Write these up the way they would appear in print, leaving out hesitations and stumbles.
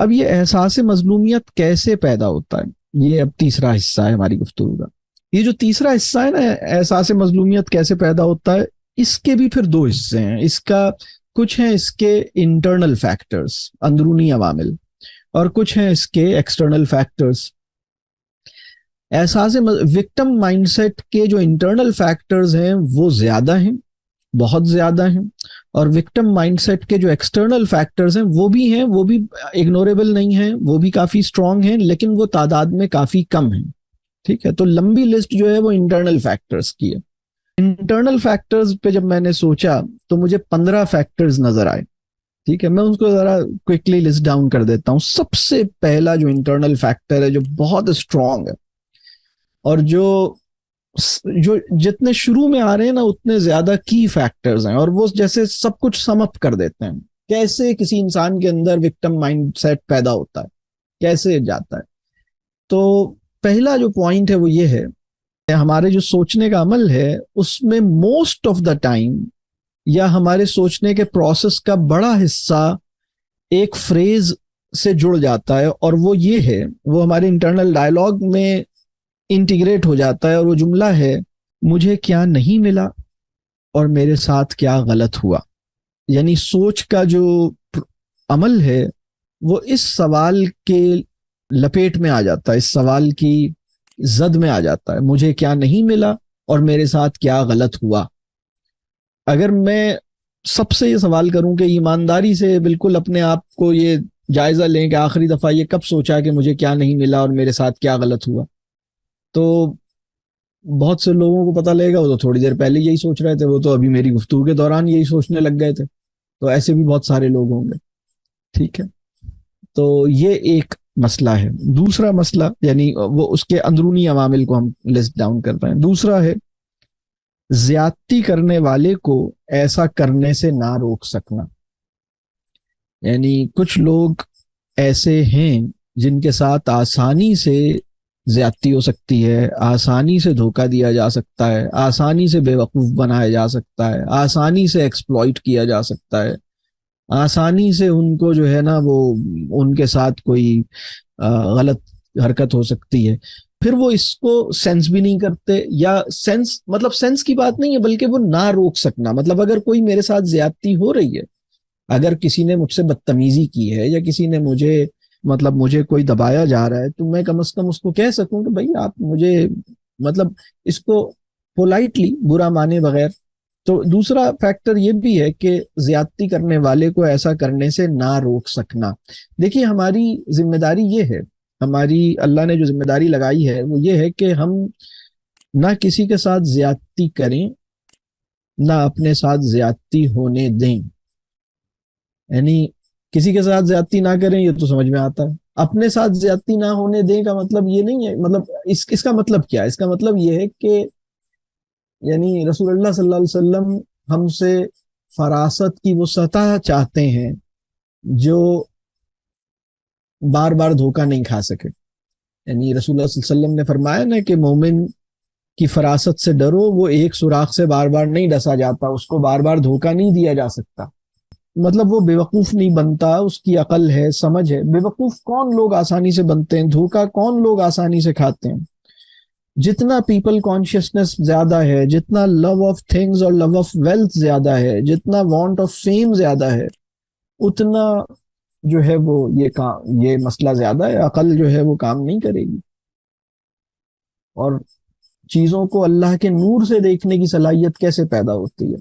اب یہ احساس مظلومیت کیسے پیدا ہوتا ہے، یہ اب تیسرا حصہ ہے ہماری گفتگو کا۔ یہ جو تیسرا حصہ ہے نا، احساس مظلومیت کیسے پیدا ہوتا ہے، اس کے بھی پھر دو حصے ہیں۔ اس کا کچھ ہیں اس کے انٹرنل فیکٹرز، اندرونی عوامل، اور کچھ ہیں اس کے ایکسٹرنل فیکٹرز۔ احساس وکٹم مائنڈ سیٹ کے جو انٹرنل فیکٹرز ہیں وہ زیادہ ہیں، بہت زیادہ ہیں، اور وکٹم مائنڈ سیٹ کے جو ایکسٹرنل فیکٹرز ہیں وہ بھی ہیں، وہ بھی اگنوریبل نہیں ہیں، وہ بھی کافی اسٹرانگ ہیں، لیکن وہ تعداد میں کافی کم ہیں۔ ٹھیک ہے، تو لمبی لسٹ جو ہے وہ انٹرنل فیکٹرز کی ہے۔ انٹرنل فیکٹرز پہ جب میں نے سوچا تو مجھے 15 فیکٹرز نظر آئے۔ ٹھیک ہے، میں ان کو ذرا کوئکلی لسٹ ڈاؤن کر دیتا ہوں۔ سب سے پہلا جو انٹرنل فیکٹر ہے جو بہت اسٹرانگ ہے، اور جو جتنے شروع میں آ رہے ہیں نا اتنے زیادہ کی فیکٹرز ہیں، اور وہ جیسے سب کچھ سم اپ کر دیتے ہیں، کیسے کسی انسان کے اندر وکٹم مائنڈ سیٹ پیدا ہوتا ہے، کیسے جاتا ہے۔ تو پہلا جو پوائنٹ ہے وہ یہ ہے کہ ہمارے جو سوچنے کا عمل ہے اس میں موسٹ آف دا ٹائم، یا ہمارے سوچنے کے پروسیس کا بڑا حصہ ایک فریز سے جڑ جاتا ہے، اور وہ یہ ہے، وہ ہمارے انٹرنل ڈائلاگ میں انٹیگریٹ ہو جاتا ہے، اور وہ جملہ ہے، مجھے کیا نہیں ملا اور میرے ساتھ کیا غلط ہوا۔ یعنی سوچ کا جو عمل ہے وہ اس سوال کے لپیٹ میں آ جاتا ہے، اس سوال کی زد میں آ جاتا ہے، مجھے کیا نہیں ملا اور میرے ساتھ کیا غلط ہوا۔ اگر میں سب سے یہ سوال کروں کہ ایمانداری سے بالکل اپنے آپ کو یہ جائزہ لیں کہ آخری دفعہ یہ کب سوچا کہ مجھے کیا نہیں ملا اور میرے ساتھ کیا غلط ہوا، تو بہت سے لوگوں کو پتہ لگے گا وہ تو تھوڑی دیر پہلے یہی سوچ رہے تھے، وہ تو ابھی میری گفتگو کے دوران یہی سوچنے لگ گئے تھے۔ تو ایسے بھی بہت سارے لوگ ہوں گے۔ ٹھیک ہے، تو یہ ایک مسئلہ ہے۔ دوسرا مسئلہ، یعنی وہ اس کے اندرونی عوامل کو ہم لسٹ ڈاؤن کر رہے ہیں۔ دوسرا ہے زیادتی کرنے والے کو ایسا کرنے سے نہ روک سکنا۔ یعنی کچھ لوگ ایسے ہیں جن کے ساتھ آسانی سے زیادتی ہو سکتی ہے، آسانی سے دھوکہ دیا جا سکتا ہے، آسانی سے بے وقوف بنایا جا سکتا ہے، آسانی سے ایکسپلائٹ کیا جا سکتا ہے، آسانی سے ان کو جو ہے نا وہ ان کے ساتھ کوئی غلط حرکت ہو سکتی ہے۔ پھر وہ اس کو سینس بھی نہیں کرتے، یا سینس مطلب سینس کی بات نہیں ہے بلکہ وہ نہ روک سکنا۔ مطلب اگر کوئی میرے ساتھ زیادتی ہو رہی ہے، اگر کسی نے مجھ سے بدتمیزی کی ہے، یا کسی نے مجھے کوئی دبایا جا رہا ہے، تو میں کم از کم اس کو کہہ سکوں کہ بھائی آپ مجھے مطلب اس کو پولائٹلی برا مانے بغیر۔ تو دوسرا فیکٹر یہ بھی ہے کہ زیادتی کرنے والے کو ایسا کرنے سے نہ روک سکنا۔ دیکھیے ہماری ذمہ داری یہ ہے، ہماری اللہ نے جو ذمہ داری لگائی ہے وہ یہ ہے کہ ہم نہ کسی کے ساتھ زیادتی کریں، نہ اپنے ساتھ زیادتی ہونے دیں۔ یعنی کسی کے ساتھ زیادتی نہ کریں یہ تو سمجھ میں آتا ہے، اپنے ساتھ زیادتی نہ ہونے دیں کا مطلب یہ نہیں ہے، مطلب اس کا مطلب کیا ہے؟ اس کا مطلب یہ ہے کہ یعنی رسول اللہ صلی اللہ علیہ وسلم ہم سے فراست کی وہ سطح چاہتے ہیں جو بار بار دھوکہ نہیں کھا سکے۔ یعنی رسول اللہ صلی اللہ علیہ وسلم نے فرمایا نا کہ مومن کی فراست سے ڈرو، وہ ایک سوراخ سے بار بار نہیں ڈسا جاتا، اس کو بار بار دھوکہ نہیں دیا جا سکتا۔ مطلب وہ بے وقوف نہیں بنتا، اس کی عقل ہے، سمجھ ہے۔ بے وقوف کون لوگ آسانی سے بنتے ہیں، دھوکہ کون لوگ آسانی سے کھاتے ہیں؟ جتنا پیپل کانشیسنس زیادہ ہے، جتنا لو آف تھنگز اور لو آف ویلتھ زیادہ ہے، جتنا وانٹ آف فیم زیادہ ہے، اتنا جو ہے وہ یہ مسئلہ زیادہ ہے، عقل جو ہے وہ کام نہیں کرے گی، اور چیزوں کو اللہ کے نور سے دیکھنے کی صلاحیت کیسے پیدا ہوتی ہے؟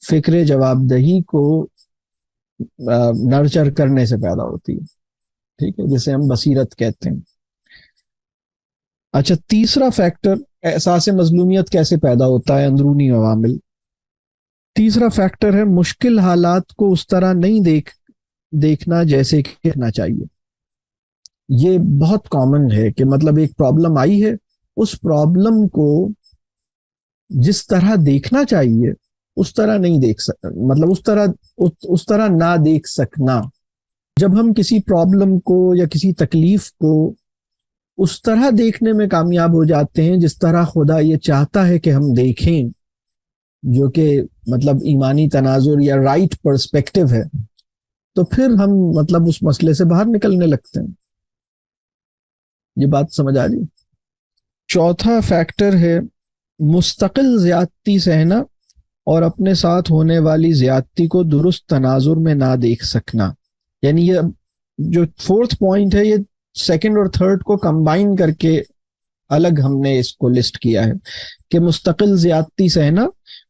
فکر جواب دہی کو نرچر کرنے سے پیدا ہوتی ہے، ٹھیک ہے، جسے ہم بصیرت کہتے ہیں۔ اچھا، تیسرا فیکٹر احساس مظلومیت کیسے پیدا ہوتا ہے، اندرونی عوامل۔ تیسرا فیکٹر ہے مشکل حالات کو اس طرح نہیں دیکھنا جیسے کہنا چاہیے۔ یہ بہت کامن ہے کہ مطلب ایک پرابلم آئی ہے، اس پرابلم کو جس طرح دیکھنا چاہیے اس طرح نہیں دیکھ سکتا، مطلب اس طرح نہ دیکھ سکنا۔ جب ہم کسی پرابلم کو یا کسی تکلیف کو اس طرح دیکھنے میں کامیاب ہو جاتے ہیں جس طرح خدا یہ چاہتا ہے کہ ہم دیکھیں، جو کہ مطلب ایمانی تناظر یا رائٹ پرسپیکٹو ہے، تو پھر ہم مطلب اس مسئلے سے باہر نکلنے لگتے ہیں. یہ بات سمجھ آ رہی؟ چوتھا فیکٹر ہے مستقل زیادتی سہنا اور اپنے ساتھ ہونے والی زیادتی کو درست تناظر میں نہ دیکھ سکنا. یعنی یہ جو فورتھ پوائنٹ ہے، یہ سیکنڈ اور تھرڈ کو کمبائن کر کے الگ ہم نے اس کو لسٹ کیا ہے کہ مستقل زیادتی سہنا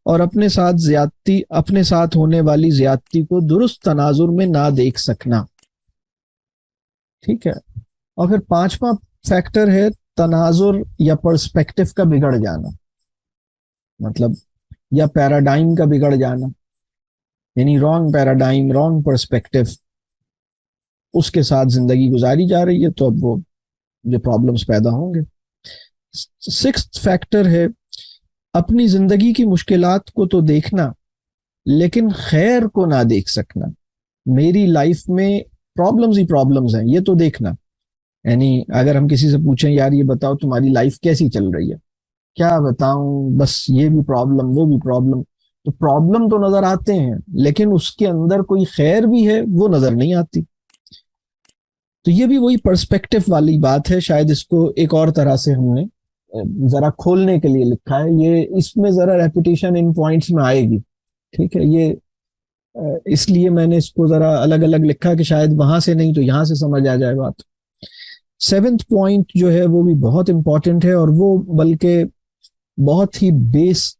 اور اپنے ساتھ ہونے والی زیادتی کو درست تناظر میں نہ دیکھ سکنا. ٹھیک ہے. اور پھر پانچواں فیکٹر ہے تناظر یا پرسپیکٹو کا بگڑ جانا، مطلب یا پیراڈائم کا بگڑ جانا، یعنی رانگ پیراڈائم، رانگ پرسپیکٹو اس کے ساتھ زندگی گزاری جا رہی ہے، تو اب وہ جو پرابلمس پیدا ہوں گے. سکستھ فیکٹر ہے اپنی زندگی کی مشکلات کو تو دیکھنا لیکن خیر کو نہ دیکھ سکنا. میری لائف میں پرابلمز ہی پرابلمز ہیں، یہ تو دیکھنا. یعنی اگر ہم کسی سے پوچھیں یار یہ بتاؤ تمہاری لائف کیسی چل رہی ہے، کیا بتاؤں، بس یہ بھی پرابلم وہ بھی پرابلم. تو پرابلم تو نظر آتے ہیں لیکن اس کے اندر کوئی خیر بھی ہے وہ نظر نہیں آتی. تو یہ بھی وہی پرسپیکٹو والی بات ہے. شاید اس کو ایک اور طرح سے ہم نے ذرا کھولنے کے لیے لکھا ہے. یہ اس میں ذرا ریپیٹیشن ان پوائنٹس میں آئے گی. ٹھیک ہے. یہ اس لیے میں نے اس کو ذرا الگ الگ لکھا کہ شاید وہاں سے نہیں تو یہاں سے سمجھ آ جائے بات. سیونتھ پوائنٹ جو ہے وہ بھی بہت امپورٹنٹ ہے، اور وہ بلکہ بہت ہی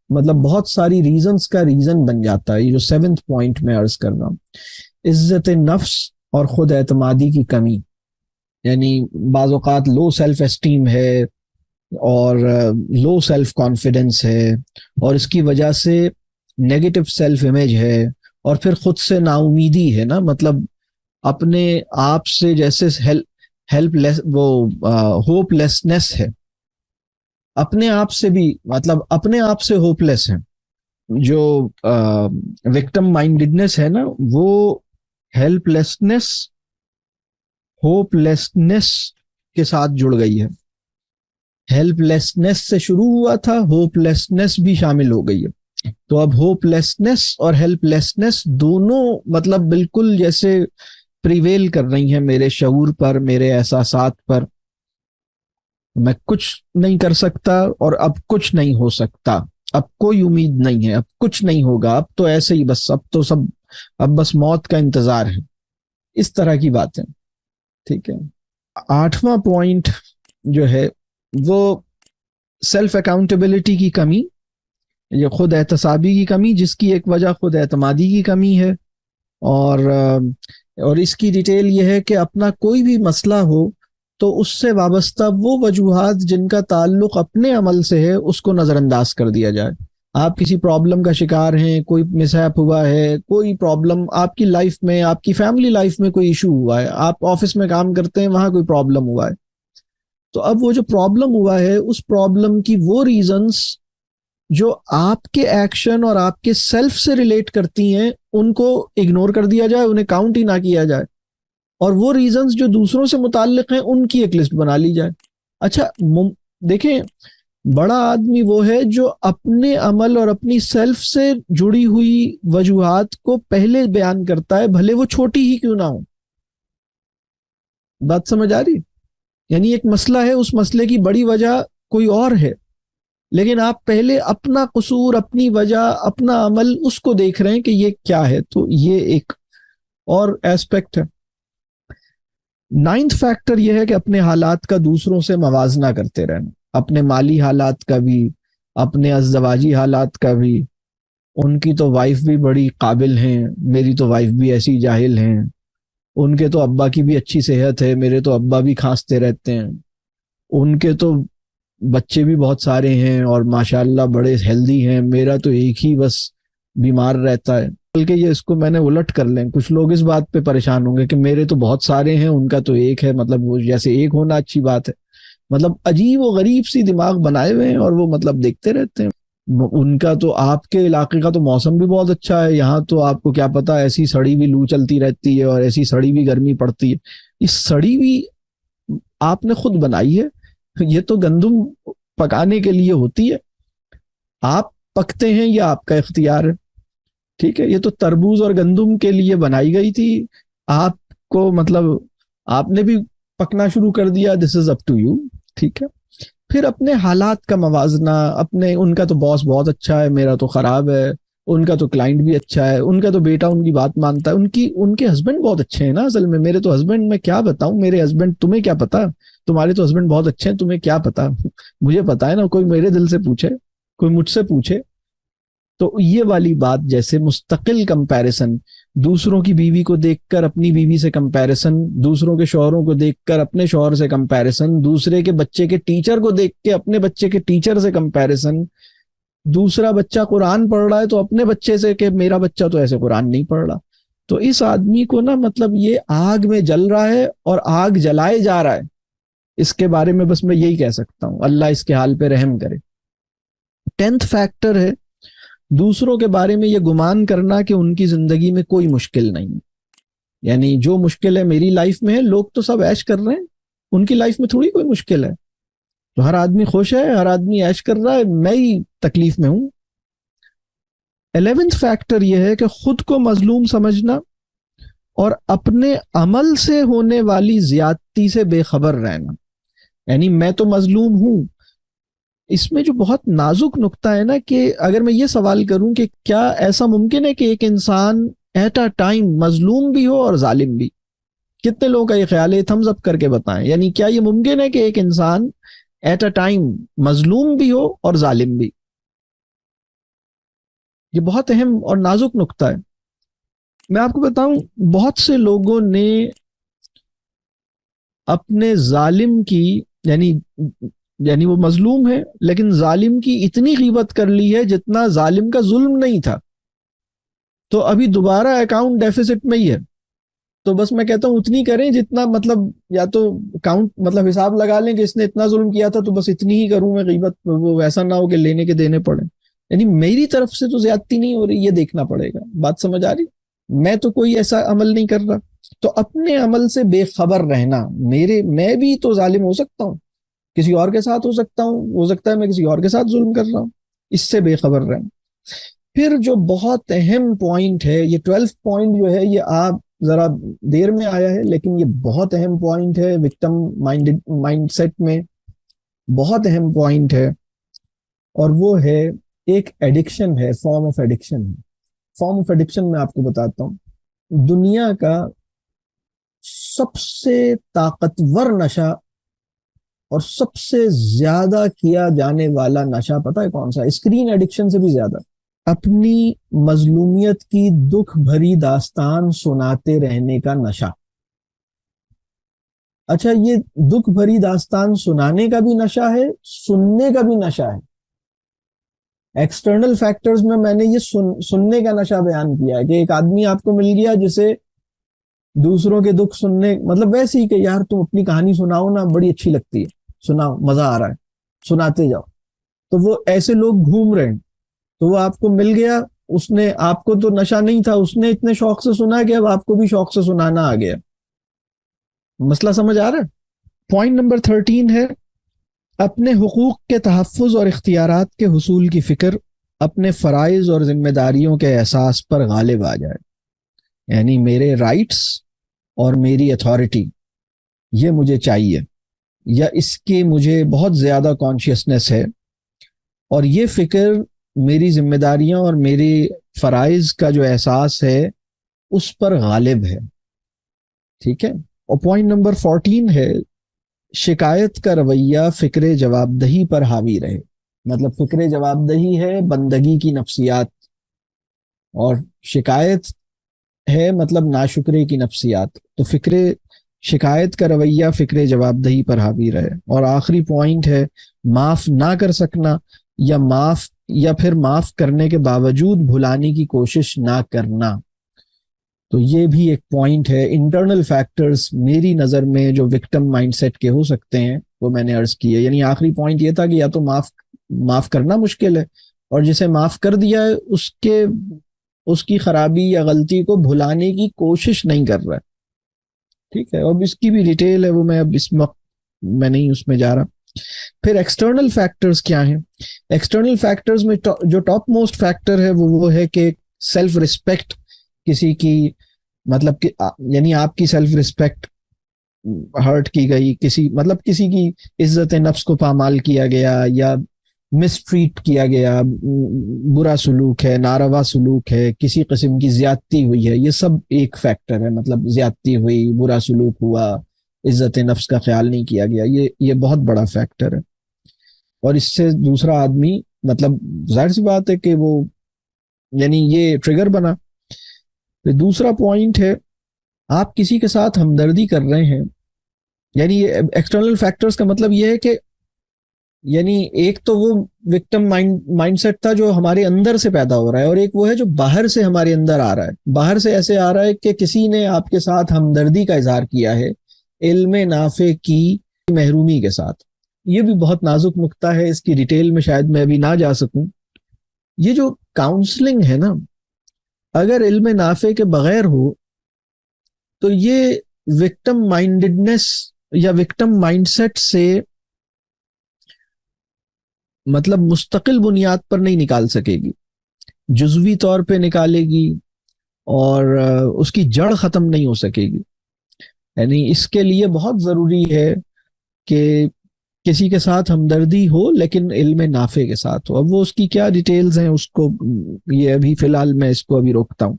مطلب بہت ساری ریزنز کا ریزن بن جاتا ہے. یہ جو سیونتھ پوائنٹ میں عرض کر رہا ہوں، عزت نفس اور خود اعتمادی کی کمی. یعنی بعض اوقات لو سیلف اسٹیم ہے اور لو سیلف کانفیڈنس ہے، اور اس کی وجہ سے نیگیٹو سیلف امیج ہے، اور پھر خود سے نا امیدی ہے نا. مطلب اپنے آپ سے جیسے ہیلپ لیس، وہ ہوپ لیسنس ہے اپنے آپ سے بھی، مطلب اپنے آپ سے ہوپ لیس ہے. جو وکٹم مائنڈڈنس ہے نا، وہ ہیلپ لیسنس ہوپ لیسنس کے ساتھ جڑ گئی ہے. ہیلپ لیسنس سے شروع ہوا تھا، ہوپ لیسنس بھی شامل ہو گئی ہے. تو اب ہوپ لیسنس اور ہیلپ لیسنس دونوں مطلب بالکل جیسے پریویل کر رہی ہیں میرے شعور پر، میرے احساسات پر. میں کچھ نہیں کر سکتا اور اب کچھ نہیں ہو سکتا، اب کوئی امید نہیں ہے، اب کچھ نہیں ہوگا، اب تو ایسے ہی بس، اب بس موت کا انتظار ہے. اس طرح کی باتیں. ٹھیک ہے. آٹھواں پوائنٹ جو ہے وہ سیلف اکاؤنٹیبلٹی کی کمی، یہ خود احتسابی کی کمی، جس کی ایک وجہ خود اعتمادی کی کمی ہے. اور اس کی ڈیٹیل یہ ہے کہ اپنا کوئی بھی مسئلہ ہو تو اس سے وابستہ وہ وجوہات جن کا تعلق اپنے عمل سے ہے اس کو نظر انداز کر دیا جائے. آپ کسی پرابلم کا شکار ہیں، کوئی مس ہیپ ہوا ہے، کوئی پرابلم آپ کی لائف میں، آپ کی فیملی لائف میں کوئی ایشو ہوا ہے، آپ آفس میں کام کرتے ہیں وہاں کوئی پرابلم ہوا ہے، تو اب وہ جو پرابلم ہوا ہے اس پرابلم کی وہ ریزنز جو آپ کے ایکشن اور آپ کے سیلف سے ریلیٹ کرتی ہیں ان کو اگنور کر دیا جائے، انہیں کاؤنٹ ہی نہ کیا جائے، اور وہ ریزنز جو دوسروں سے متعلق ہیں ان کی ایک لسٹ بنا لی جائے. اچھا دیکھیں، بڑا آدمی وہ ہے جو اپنے عمل اور اپنی سیلف سے جڑی ہوئی وجوہات کو پہلے بیان کرتا ہے، بھلے وہ چھوٹی ہی کیوں نہ ہو. بات سمجھ آ رہی؟ یعنی ایک مسئلہ ہے، اس مسئلے کی بڑی وجہ کوئی اور ہے، لیکن آپ پہلے اپنا قصور، اپنی وجہ، اپنا عمل اس کو دیکھ رہے ہیں کہ یہ کیا ہے. تو یہ ایک اور ایسپیکٹ ہے. نائنتھ فیکٹر یہ ہے کہ اپنے حالات کا دوسروں سے موازنہ کرتے رہنا، اپنے مالی حالات کا بھی، اپنے ازدواجی حالات کا بھی. ان کی تو وائف بھی بڑی قابل ہیں، میری تو وائف بھی ایسی جاہل ہیں. ان کے تو ابا کی بھی اچھی صحت ہے، میرے تو ابا بھی کھانستے رہتے ہیں. ان کے تو بچے بھی بہت سارے ہیں اور ماشاءاللہ بڑے ہیلدی ہیں، میرا تو ایک ہی بس بیمار رہتا ہے. بلکہ یہ اس کو میں نے الٹ کر لیں، کچھ لوگ اس بات پہ پریشان ہوں گے کہ میرے تو بہت سارے ہیں، ان کا تو ایک ہے. مطلب وہ جیسے ایک ہونا اچھی بات ہے، مطلب عجیب و غریب سی دماغ بنائے ہوئے ہیں، اور وہ مطلب دیکھتے رہتے ہیں. ان کا تو، آپ کے علاقے کا تو موسم بھی بہت اچھا ہے، یہاں تو آپ کو کیا پتا ایسی سڑی بھی لو چلتی رہتی ہے اور ایسی سڑی بھی گرمی پڑتی ہے. اس سڑی بھی آپ نے خود بنائی ہے. یہ تو گندم پکانے کے لیے ہوتی ہے، آپ پکتے ہیں، یہ آپ کا اختیار ہے. ٹھیک ہے. یہ تو تربوز اور گندم کے لیے بنائی گئی تھی، آپ کو مطلب آپ نے بھی پکنا شروع کر دیا, دس از اپ ٹو یو, ٹھیک ہے. پھر اپنے حالات کا موازنہ, اپنے ان کا تو باس بہت اچھا ہے, میرا تو خراب ہے, ان کا تو کلائنٹ بھی اچھا ہے, ان کا تو بیٹا ان کی بات مانتا ہے, ان کے ہسبینڈ بہت اچھے ہیں نا, اصل میں میرے تو ہسبینڈ, میں کیا بتاؤں, میرے ہسبینڈ تمہیں کیا پتا, تمہارے تو ہسبینڈ بہت اچھے ہیں, تمہیں کیا پتا, مجھے پتا ہے نا, کوئی میرے دل سے پوچھے, کوئی مجھ سے پوچھے. تو یہ والی بات, جیسے مستقل کمپیریسن, دوسروں کی بیوی کو دیکھ کر اپنی بیوی سے کمپیریسن, دوسروں کے شوہروں کو دیکھ کر اپنے شوہر سے کمپیریسن, دوسرے کے بچے کے ٹیچر کو دیکھ کے اپنے بچے کے ٹیچر سے کمپیریسن, دوسرا بچہ قرآن پڑھ رہا ہے تو اپنے بچے سے کہ میرا بچہ تو ایسے قرآن نہیں پڑھ رہا. تو اس آدمی کو نا مطلب یہ آگ میں جل رہا ہے اور آگ جلائے جا رہا ہے. اس کے بارے میں بس میں یہی کہہ سکتا ہوں, اللہ اس کے حال پہ رحم کرے. 10th فیکٹر ہے دوسروں کے بارے میں یہ گمان کرنا کہ ان کی زندگی میں کوئی مشکل نہیں. یعنی جو مشکل ہے میری لائف میں ہے, لوگ تو سب عیش کر رہے ہیں, ان کی لائف میں تھوڑی کوئی مشکل ہے. تو ہر آدمی خوش ہے, ہر آدمی عیش کر رہا ہے, میں ہی تکلیف میں ہوں. 11th فیکٹر یہ ہے کہ خود کو مظلوم سمجھنا اور اپنے عمل سے ہونے والی زیادتی سے بے خبر رہنا. یعنی میں تو مظلوم ہوں. اس میں جو بہت نازک نقطہ ہے نا, کہ اگر میں یہ سوال کروں کہ کیا ایسا ممکن ہے کہ ایک انسان ایٹ اے ٹائم مظلوم بھی ہو اور ظالم بھی؟ کتنے لوگوں کا یہ خیال ہے؟ تھمز اپ کر کے بتائیں. یعنی کیا یہ ممکن ہے کہ ایک انسان ایٹ اے ٹائم مظلوم بھی ہو اور ظالم بھی؟ یہ بہت اہم اور نازک نقطہ ہے. میں آپ کو بتاؤں, بہت سے لوگوں نے اپنے ظالم کی یعنی وہ مظلوم ہے لیکن ظالم کی اتنی غیبت کر لی ہے جتنا ظالم کا ظلم نہیں تھا. تو ابھی دوبارہ اکاؤنٹ ڈیفیسٹ میں ہی ہے. تو بس میں کہتا ہوں اتنی کریں جتنا, مطلب یا تو اکاؤنٹ مطلب حساب لگا لیں کہ اس نے اتنا ظلم کیا تھا تو بس اتنی ہی کروں میں غیبت, وہ ایسا نہ ہو کہ لینے کے دینے پڑے. یعنی میری طرف سے تو زیادتی نہیں ہو رہی, یہ دیکھنا پڑے گا. بات سمجھ آ رہی؟ میں تو کوئی ایسا عمل نہیں کر رہا. تو اپنے عمل سے بے خبر رہنا, میں بھی تو ظالم ہو سکتا ہوں, کسی اور کے ساتھ ہو سکتا ہوں, ہو سکتا ہے میں کسی اور کے ساتھ ظلم کر رہا ہوں, اس سے بے خبر رہنا. پھر جو بہت اہم پوائنٹ ہے, یہ 12 پوائنٹ جو ہے, یہ آپ ذرا دیر میں آیا ہے لیکن یہ بہت اہم پوائنٹ ہے وکٹم مائنڈ سیٹ میں, بہت اہم پوائنٹ ہے. اور وہ ہے ایک ایڈکشن ہے, form of addiction. Form of addiction میں آپ کو بتاتا ہوں, دنیا کا سب سے طاقتور نشہ اور سب سے زیادہ کیا جانے والا نشہ پتہ ہے کون سا؟ اسکرین ایڈکشن سے بھی زیادہ. اپنی مظلومیت کی دکھ بھری داستان سناتے رہنے کا نشہ. اچھا, یہ دکھ بھری داستان سنانے کا بھی نشہ ہے, سننے کا بھی نشہ ہے. ایکسٹرنل فیکٹرز میں نے یہ سننے کا نشہ بیان کیا ہے کہ ایک آدمی آپ کو مل گیا جسے دوسروں کے دکھ سننے, مطلب ویسے ہی کہ یار تم اپنی کہانی سناؤ نا, بڑی اچھی لگتی ہے, سناؤ, مزہ آ رہا ہے, سناتے جاؤ. تو وہ ایسے لوگ گھوم رہے ہیں, تو وہ آپ کو مل گیا, اس نے, آپ کو تو نشہ نہیں تھا, اس نے اتنے شوق سے سنا کہ اب آپ کو بھی شوق سے سنانا آ گیا. مسئلہ سمجھ آ رہا ہے؟ پوائنٹ نمبر 13 ہے اپنے حقوق کے تحفظ اور اختیارات کے حصول کی فکر اپنے فرائض اور ذمہ داریوں کے احساس پر غالب آ جائے. یعنی میرے رائٹس اور میری اتھارٹی یہ مجھے چاہیے, یا اس کی مجھے بہت زیادہ کانشیسنس ہے, اور یہ فکر میری ذمہ داریاں اور میری فرائض کا جو احساس ہے اس پر غالب ہے. ٹھیک ہے. اور پوائنٹ نمبر 14 ہے شکایت کا رویہ فکر جواب دہی پر حاوی رہے. مطلب فکر جواب دہی ہے بندگی کی نفسیات, اور شکایت ہے مطلب ناشکرے کی نفسیات. تو شکایت کا رویہ فکر جواب دہی پر حاوی رہے. اور آخری پوائنٹ ہے معاف نہ کر سکنا, یا پھر معاف کرنے کے باوجود بھلانے کی کوشش نہ کرنا. تو یہ بھی ایک پوائنٹ ہے. انٹرنل فیکٹرز میری نظر میں جو وکٹم مائنڈ سیٹ کے ہو سکتے ہیں وہ میں نے عرض کی ہے. یعنی آخری پوائنٹ یہ تھا کہ یا تو معاف کرنا مشکل ہے, اور جسے معاف کر دیا ہے اس کی خرابی یا غلطی کو بھلانے کی کوشش نہیں کر رہا ہے. ٹھیک ہے. اور اس کی بھی ڈیٹیل ہے, وہ میں اب اس وقت میں نہیں اس میں جا رہا. پھر ایکسٹرنل فیکٹرز کیا ہیں؟ ایکسٹرنل فیکٹرز میں جو ٹاپ موسٹ فیکٹر ہے وہ ہے کہ سیلف ریسپیکٹ کسی کی مطلب کہ یعنی آپ کی سیلف رسپیکٹ ہرٹ کی گئی، کسی کی عزت نفس کو پامال کیا گیا، یا مس ٹریٹ کیا گیا، برا سلوک ہے، ناروا سلوک ہے، کسی قسم کی زیادتی ہوئی ہے، یہ سب ایک فیکٹر ہے. مطلب زیادتی ہوئی، برا سلوک ہوا، عزت نفس کا خیال نہیں کیا گیا، یہ بہت بڑا فیکٹر ہے. اور اس سے دوسرا آدمی مطلب ظاہر سی بات ہے کہ وہ یعنی یہ ٹریگر بنا. دوسرا پوائنٹ ہے آپ کسی کے ساتھ ہمدردی کر رہے ہیں، یعنی ایکسٹرنل فیکٹرز کا مطلب یہ ہے کہ یعنی ایک تو وہ وکٹم مائنڈ سیٹ تھا جو ہمارے اندر سے پیدا ہو رہا ہے، اور ایک وہ ہے جو باہر سے ہمارے اندر آ رہا ہے. باہر سے ایسے آ رہا ہے کہ کسی نے آپ کے ساتھ ہمدردی کا اظہار کیا ہے علم نافع کی محرومی کے ساتھ. یہ بھی بہت نازک نقطہ ہے، اس کی ڈیٹیل میں شاید میں ابھی نہ جا سکوں. یہ جو کاؤنسلنگ ہے نا، اگر علم نافع کے بغیر ہو تو یہ وکٹم مائنڈڈنس یا وکٹم مائنڈ سیٹ سے مطلب مستقل بنیاد پر نہیں نکال سکے گی، جزوی طور پہ نکالے گی، اور اس کی جڑ ختم نہیں ہو سکے گی. یعنی اس کے لیے بہت ضروری ہے کہ کسی کے ساتھ ہمدردی ہو لیکن علم نافع کے ساتھ ہو. اب وہ اس کی کیا ڈیٹیلز ہیں اس کو یہ ابھی فی الحال میں اس کو ابھی روکتا ہوں.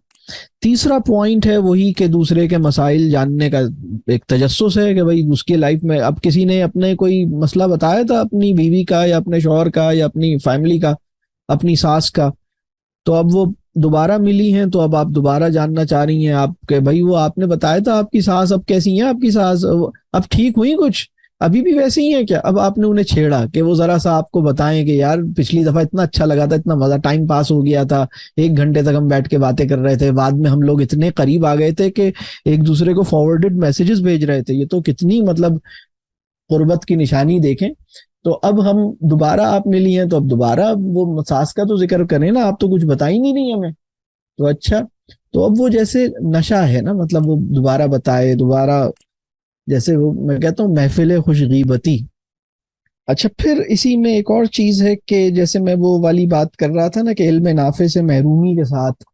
تیسرا پوائنٹ ہے وہی کہ دوسرے کے مسائل جاننے کا ایک تجسس ہے کہ بھائی اس کی لائف میں اب کسی نے اپنے کوئی مسئلہ بتایا تھا اپنی بیوی کا یا اپنے شوہر کا یا اپنی فیملی کا، اپنی ساس کا، تو اب وہ دوبارہ ملی ہیں تو اب آپ دوبارہ جاننا چاہ رہی ہیں آپ کہ بھائی وہ آپ نے بتایا تھا آپ کی ساس اب کیسی ہیں، آپ کی ساس اب ٹھیک ہوئی، کچھ ابھی بھی ویسے ہی ہیں کیا. اب آپ نے انہیں چھیڑا کہ وہ ذرا سا آپ کو بتائیں کہ یار پچھلی دفعہ اتنا اچھا لگا تھا، اتنا مزہ، ٹائم پاس ہو گیا تھا، 1 گھنٹے تک ہم بیٹھ کے باتیں کر رہے تھے، بعد میں ہم لوگ اتنے قریب آ گئے تھے کہ ایک دوسرے کو فارورڈڈ میسیجز بھیج رہے تھے. یہ تو کتنی مطلب قربت کی نشانی دیکھیں. تو اب ہم دوبارہ آپ ملی ہیں تو اب دوبارہ وہ ساس کا تو ذکر کریں نا، آپ تو کچھ بتا ہی نہیں رہی ہمیں. تو اچھا، تو اب وہ جیسے نشہ ہے نا، مطلب وہ دوبارہ بتائے، دوبارہ جیسے وہ میں کہتا ہوں محفل خوش غیبتی. اچھا، پھر اسی میں ایک اور چیز ہے کہ جیسے میں وہ والی بات کر رہا تھا نا کہ علم نافع سے محرومی کے ساتھ،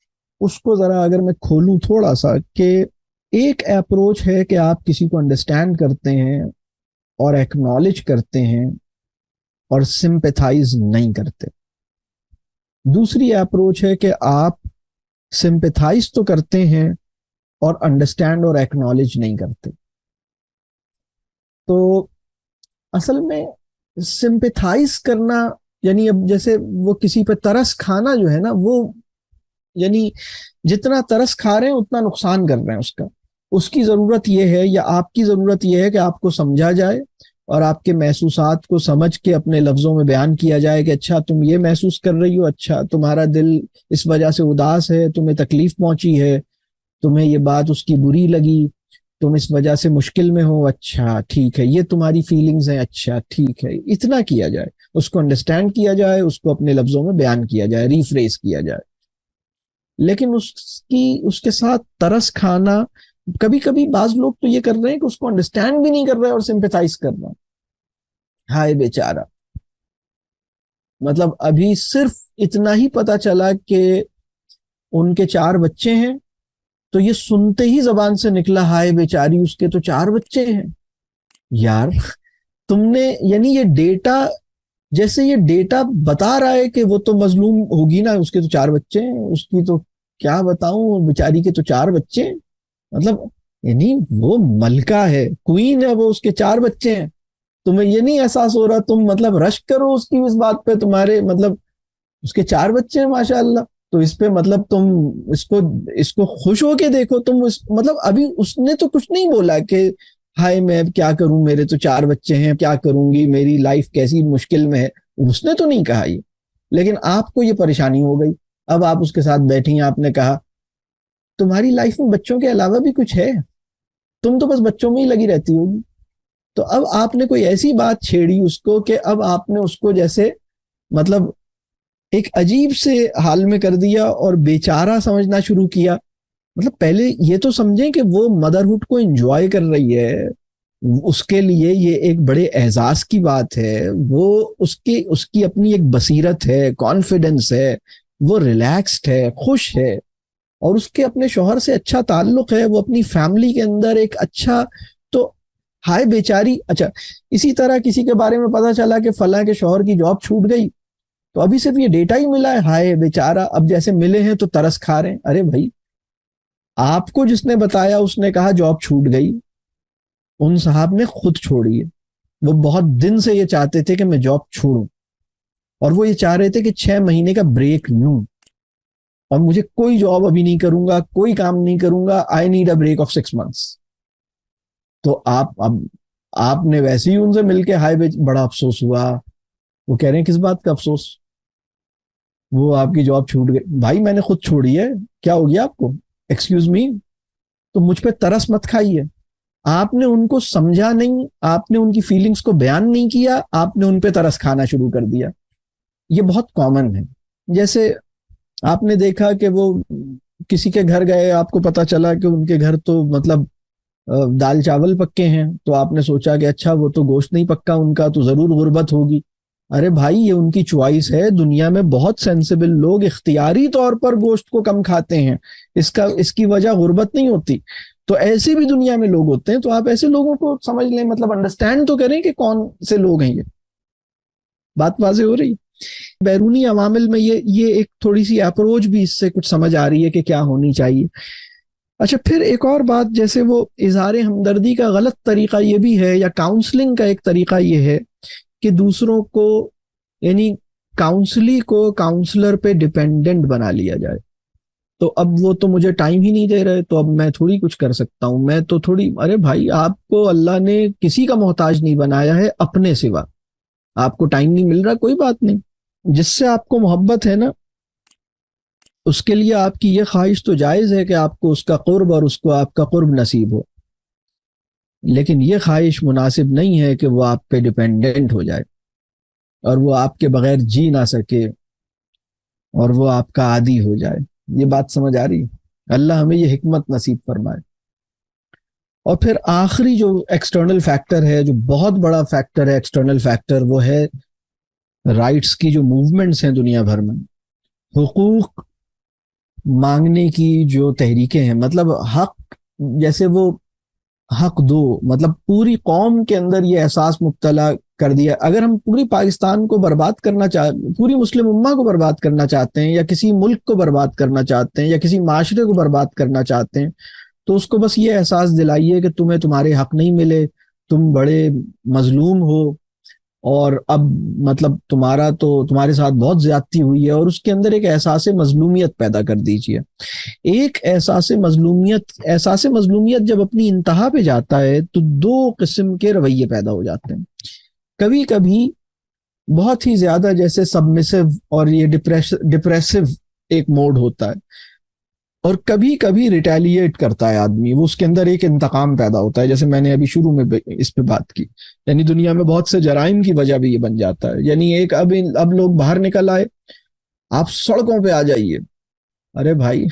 اس کو ذرا اگر میں کھولوں تھوڑا سا، کہ ایک اپروچ ہے کہ آپ کسی کو انڈرسٹینڈ کرتے ہیں اور ایکنالج کرتے ہیں اور سمپیتھائز نہیں کرتے. دوسری اپروچ ہے کہ آپ سمپیتھائز تو کرتے ہیں اور انڈرسٹینڈ اور ایکنالج نہیں کرتے. تو اصل میں سمپیتھائز کرنا یعنی اب جیسے وہ کسی پہ ترس کھانا جو ہے نا، وہ یعنی جتنا ترس کھا رہے ہیں اتنا نقصان کر رہے ہیں اس کا. اس کی ضرورت یہ ہے یا آپ کی ضرورت یہ ہے کہ آپ کو سمجھا جائے اور آپ کے محسوسات کو سمجھ کے اپنے لفظوں میں بیان کیا جائے کہ اچھا تم یہ محسوس کر رہی ہو، اچھا تمہارا دل اس وجہ سے اداس ہے، تمہیں تکلیف پہنچی ہے، تمہیں یہ بات اس کی بری لگی، تم اس وجہ سے مشکل میں ہو، اچھا ٹھیک ہے، یہ تمہاری فیلنگز ہیں، اچھا ٹھیک ہے. اتنا کیا جائے، اس کو انڈرسٹینڈ کیا جائے، اس کو اپنے لفظوں میں بیان کیا جائے، ریفریز کیا جائے. لیکن اس کے ساتھ ترس کھانا، کبھی کبھی بعض لوگ تو یہ کر رہے ہیں کہ اس کو انڈرسٹینڈ بھی نہیں کر رہے اور سمپیتھائز کر رہے ہیں. ہائے بیچارہ، مطلب ابھی صرف اتنا ہی پتا چلا کہ ان کے 4 بچے ہیں، تو یہ سنتے ہی زبان سے نکلا ہائے بیچاری اس کے تو 4 بچے ہیں. یار تم نے یعنی یہ ڈیٹا، جیسے یہ ڈیٹا بتا رہا ہے کہ وہ تو مظلوم ہوگی نا، اس کے تو 4 بچے ہیں، اس کی تو کیا بتاؤں بیچاری کے تو 4 بچے ہیں. مطلب یعنی وہ ملکہ ہے، کوئین ہے، وہ اس کے 4 بچے ہیں. تمہیں یہ نہیں احساس ہو رہا، تم مطلب رشک کرو اس کی اس بات پہ، تمہارے مطلب اس کے 4 بچے ہیں ماشاء اللہ، تو اس پہ مطلب تم اس کو خوش ہو کے دیکھو. تم مطلب ابھی اس نے تو کچھ نہیں بولا کہ ہائے میں کیا کروں، میرے تو 4 بچے ہیں، کیا کروں گی، میری لائف کیسی مشکل میں ہے، اس نے تو نہیں کہا یہ. لیکن آپ کو یہ پریشانی ہو گئی. اب آپ اس کے ساتھ بیٹھی ہیں، آپ نے کہا تمہاری لائف میں بچوں کے علاوہ بھی کچھ ہے، تم تو بس بچوں میں ہی لگی رہتی ہوگی. تو اب آپ نے کوئی ایسی بات چھیڑی اس کو کہ اب آپ نے اس کو جیسے مطلب ایک عجیب سے حال میں کر دیا اور بیچارہ سمجھنا شروع کیا. مطلب پہلے یہ تو سمجھیں کہ وہ مدرہڈ کو انجوائے کر رہی ہے، اس کے لیے یہ ایک بڑے اعزاز کی بات ہے، وہ اس کی اپنی ایک بصیرت ہے، کانفیڈنس ہے، وہ ریلیکسڈ ہے، خوش ہے. اور اس کے اپنے شوہر سے اچھا تعلق ہے, وہ اپنی فیملی کے اندر ایک اچھا, تو ہائے بیچاری. اچھا, اسی طرح کسی کے بارے میں پتا چلا کہ فلاں کے شوہر کی جاب چھوٹ گئی, تو ابھی صرف یہ ڈیٹا ہی ملا ہے, ہائے بیچارہ. اب جیسے ملے ہیں تو ترس کھا رہے ہیں. ارے بھائی, آپ کو جس نے بتایا اس نے کہا جاب چھوٹ گئی, ان صاحب نے خود چھوڑی ہے. وہ بہت دن سے یہ چاہتے تھے کہ میں جاب چھوڑوں, اور وہ یہ چاہ رہے تھے کہ 6 مہینے کا بریک لوں, اور مجھے کوئی جاب ابھی نہیں کروں گا, کوئی کام نہیں کروں گا, I need a break of 6 months. تو آپ نے ویسے ہی ان سے مل کے ہائے بڑا افسوس ہوا. وہ کہہ رہے ہیں کس بات کا افسوس, وہ آپ کی جاب چھوٹ گئی. بھائی میں نے خود چھوڑی ہے, کیا ہو گیا آپ کو, ایکسکیوز می. تو مجھ پہ ترس مت کھائیے. آپ نے ان کو سمجھا نہیں, آپ نے ان کی فیلنگز کو بیان نہیں کیا, آپ نے ان پہ ترس کھانا شروع کر دیا. یہ بہت کامن ہے. جیسے آپ نے دیکھا کہ وہ کسی کے گھر گئے, آپ کو پتا چلا کہ ان کے گھر تو مطلب دال چاول پکے ہیں, تو آپ نے سوچا کہ اچھا وہ تو گوشت نہیں پکا ان کا, تو ضرور غربت ہوگی. ارے بھائی یہ ان کی چوائس ہے. دنیا میں بہت سینسیبل لوگ اختیاری طور پر گوشت کو کم کھاتے ہیں, اس کی وجہ غربت نہیں ہوتی. تو ایسے بھی دنیا میں لوگ ہوتے ہیں, تو آپ ایسے لوگوں کو سمجھ لیں, مطلب انڈرسٹینڈ تو کریں کہ کون سے لوگ ہیں. یہ بات واضح ہو رہی. بیرونی عوامل میں یہ ایک تھوڑی سی اپروچ بھی اس سے کچھ سمجھ آ رہی ہے کہ کیا ہونی چاہیے. اچھا, پھر ایک اور بات, جیسے وہ اظہار ہمدردی کا غلط طریقہ یہ بھی ہے, یا کاؤنسلنگ کا ایک طریقہ یہ ہے کہ دوسروں کو, یعنی کاؤنسلی کو کاؤنسلر پہ ڈیپینڈنٹ بنا لیا جائے. تو اب وہ تو مجھے ٹائم ہی نہیں دے رہے, تو اب میں تھوڑی کچھ کر سکتا ہوں, میں تو تھوڑی. ارے بھائی, آپ کو اللہ نے کسی کا محتاج نہیں بنایا ہے اپنے سوا. آپ کو ٹائم نہیں مل رہا, کوئی بات نہیں. جس سے آپ کو محبت ہے نا, اس کے لیے آپ کی یہ خواہش تو جائز ہے کہ آپ کو اس کا قرب اور اس کو آپ کا قرب نصیب ہو, لیکن یہ خواہش مناسب نہیں ہے کہ وہ آپ پہ ڈیپینڈنٹ ہو جائے اور وہ آپ کے بغیر جی نہ سکے اور وہ آپ کا عادی ہو جائے. یہ بات سمجھ آ رہی ہے؟ اللہ ہمیں یہ حکمت نصیب فرمائے. اور پھر آخری جو ایکسٹرنل فیکٹر ہے, جو بہت بڑا فیکٹر ہے ایکسٹرنل فیکٹر, وہ ہے رائٹس کی جو موومنٹس ہیں دنیا بھر میں. حقوق مانگنے کی جو تحریکیں ہیں, مطلب حق, جیسے وہ حق دو, مطلب پوری قوم کے اندر یہ احساس مبتلا کر دیا. اگر ہم پوری پاکستان کو برباد کرنا پوری مسلم امہ کو برباد کرنا چاہتے ہیں, یا کسی ملک کو برباد کرنا چاہتے ہیں, یا کسی معاشرے کو برباد کرنا چاہتے ہیں, تو اس کو بس یہ احساس دلائیے کہ تمہیں تمہارے حق نہیں ملے, تم بڑے مظلوم ہو, اور اب مطلب تمہارے ساتھ بہت زیادتی ہوئی ہے, اور اس کے اندر ایک احساس مظلومیت پیدا کر دیجیے. ایک احساس مظلومیت جب اپنی انتہا پہ جاتا ہے تو 2 قسم کے رویے پیدا ہو جاتے ہیں. کبھی کبھی بہت ہی زیادہ جیسے سبمسو اور یہ ڈپریسو ایک موڈ ہوتا ہے, اور کبھی کبھی ریٹیلیٹ کرتا ہے آدمی, وہ اس کے اندر ایک انتقام پیدا ہوتا ہے, جیسے میں نے ابھی شروع میں اس پہ بات کی. یعنی دنیا میں بہت سے جرائم کی وجہ بھی یہ بن جاتا ہے. یعنی ایک اب لوگ باہر نکل آئے, آپ سڑکوں پہ آ جائیے. ارے بھائی,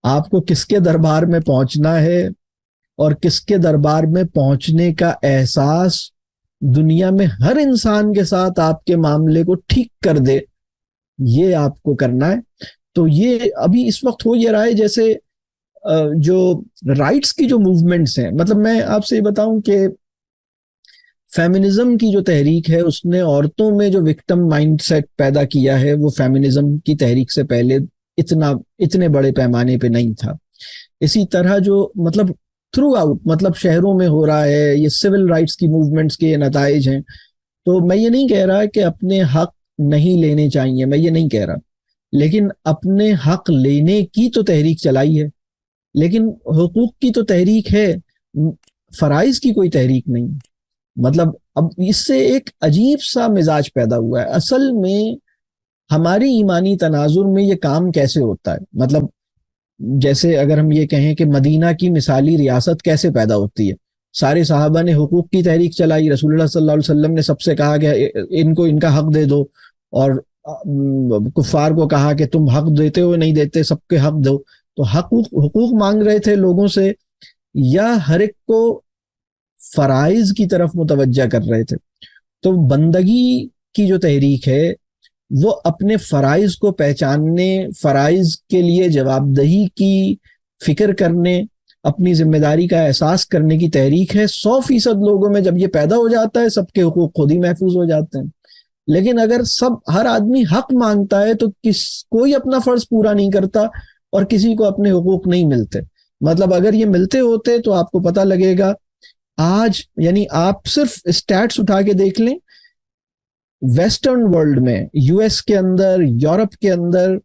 آپ کو کس کے دربار میں پہنچنا ہے اور کس کے دربار میں پہنچنے کا احساس دنیا میں ہر انسان کے ساتھ آپ کے معاملے کو ٹھیک کر دے, یہ آپ کو کرنا ہے. تو یہ ابھی اس وقت ہو یہ رہا ہے, جیسے جو رائٹس کی جو موومنٹس ہیں, مطلب میں آپ سے یہ بتاؤں کہ فیمنزم کی جو تحریک ہے, اس نے عورتوں میں جو وکٹم مائنڈ سیٹ پیدا کیا ہے, وہ فیمنزم کی تحریک سے پہلے اتنے بڑے پیمانے پہ نہیں تھا. اسی طرح جو مطلب تھرو آؤٹ, مطلب شہروں میں ہو رہا ہے, یہ سول رائٹس کی موومنٹس کے نتائج ہیں. تو میں یہ نہیں کہہ رہا کہ اپنے حق نہیں لینے چاہیے, میں یہ نہیں کہہ رہا, لیکن اپنے حق لینے کی تو تحریک چلائی ہے, لیکن حقوق کی تو تحریک ہے, فرائض کی کوئی تحریک نہیں. مطلب اب اس سے ایک عجیب سا مزاج پیدا ہوا ہے. اصل میں ہماری ایمانی تناظر میں یہ کام کیسے ہوتا ہے, مطلب جیسے اگر ہم یہ کہیں کہ مدینہ کی مثالی ریاست کیسے پیدا ہوتی ہے. سارے صحابہ نے حقوق کی تحریک چلائی, رسول اللہ صلی اللہ علیہ وسلم نے سب سے کہا کہ ان کو ان کا حق دے دو, اور کفار کو کہا کہ تم حق دیتے ہو نہیں دیتے, سب کے حق دو. تو حقوق مانگ رہے تھے لوگوں سے, یا ہر ایک کو فرائض کی طرف متوجہ کر رہے تھے. تو بندگی کی جو تحریک ہے وہ اپنے فرائض کو پہچاننے، فرائض کے لیے جواب دہی کی فکر کرنے، اپنی ذمہ داری کا احساس کرنے کی تحریک ہے. 100% لوگوں میں جب یہ پیدا ہو جاتا ہے، سب کے حقوق خود ہی محفوظ ہو جاتے ہیں. لیکن اگر ہر آدمی حق مانگتا ہے تو کوئی اپنا فرض پورا نہیں کرتا اور کسی کو اپنے حقوق نہیں ملتے. مطلب اگر یہ ملتے ہوتے تو آپ کو پتہ لگے گا. آج یعنی آپ صرف اسٹیٹس اٹھا کے دیکھ لیں، ویسٹرن ورلڈ میں، یو ایس کے اندر، یورپ کے اندر،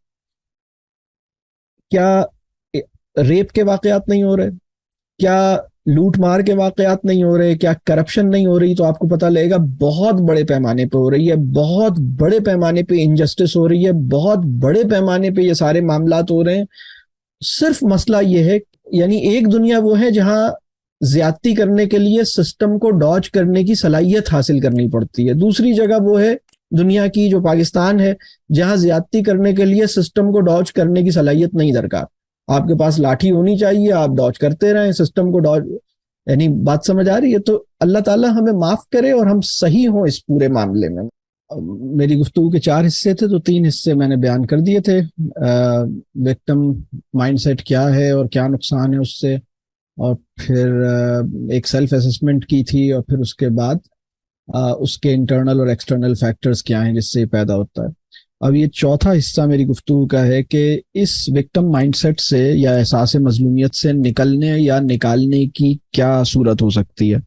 کیا ریپ کے واقعات نہیں ہو رہے؟ کیا لوٹ مار کے واقعات نہیں ہو رہے؟ کیا کرپشن نہیں ہو رہی؟ تو آپ کو پتہ لگے گا بہت بڑے پیمانے پہ ہو رہی ہے، بہت بڑے پیمانے پہ انجسٹس ہو رہی ہے، بہت بڑے پیمانے پہ یہ سارے معاملات ہو رہے ہیں. صرف مسئلہ یہ ہے، یعنی ایک دنیا وہ ہے جہاں زیادتی کرنے کے لیے سسٹم کو ڈاج کرنے کی صلاحیت حاصل کرنی پڑتی ہے. دوسری جگہ وہ ہے دنیا کی جو پاکستان ہے، جہاں زیادتی کرنے کے لیے سسٹم کو ڈاج کرنے کی صلاحیت نہیں درکار. آپ کے پاس لاٹھی ہونی چاہیے، آپ ڈاج کرتے رہیں، سسٹم کو ڈاج. یعنی بات سمجھ آ رہی ہے؟ تو اللہ تعالیٰ ہمیں معاف کرے اور ہم صحیح ہوں اس پورے معاملے میں. میری گفتگو کے 4 حصے تھے، تو 3 حصے میں نے بیان کر دیے تھے. وکٹم مائنڈ سیٹ کیا ہے اور کیا نقصان ہے اس سے، اور پھر ایک سیلف اسسمنٹ کی تھی، اور پھر اس کے بعد اس کے انٹرنل اور ایکسٹرنل فیکٹرز کیا ہیں جس سے یہ پیدا ہوتا ہے. اب یہ چوتھا حصہ میری گفتگو کا ہے کہ اس وکٹم مائنڈ سیٹ سے یا احساس مظلومیت سے نکلنے یا نکالنے کی کیا صورت ہو سکتی ہے.